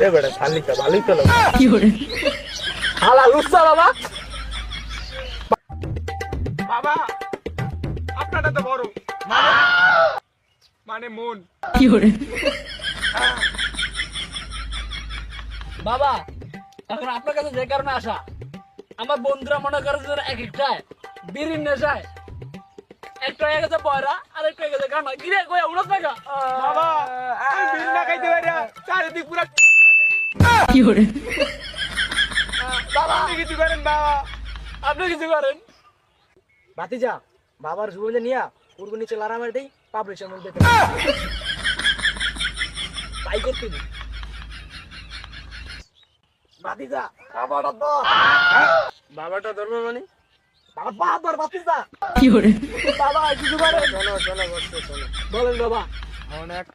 এ বেটা শালিকা ভালোই তো লাগে। কি করে? হালা লুচ্চা বাবা। বাবা আপনারটা তো বড় মানে মানে মন। কি করে? বাবা এখন আপনার কাছে যে কারণে আসা, আমার বন্ধুরা মনে করে যে এক একটায় বিড়ির নেশায়, একটা হয়ে গেছে পয়রা আর একটা হয়ে গেছে গানা গিরে কই উড়ত না বাবা আমি বিল না খাইতে পারি না, চারিদিক পুরা কি করে? বাবা আপনি কিছু করেন বাবা। আপনি কিছু করেন। ভাতিজা বাবার জুবলে নিয়া পুরো নিচে লারা মারি দেই পাবলিশের মধ্যে তাই করতে নি ভাতিজা বাবাটা তো বাবাটা ধরবে মানে বাবা তোর ভাতিজা কি করে? বাবা কিছু করে চলো চলো বসো চলো বলেন বাবা। অনেক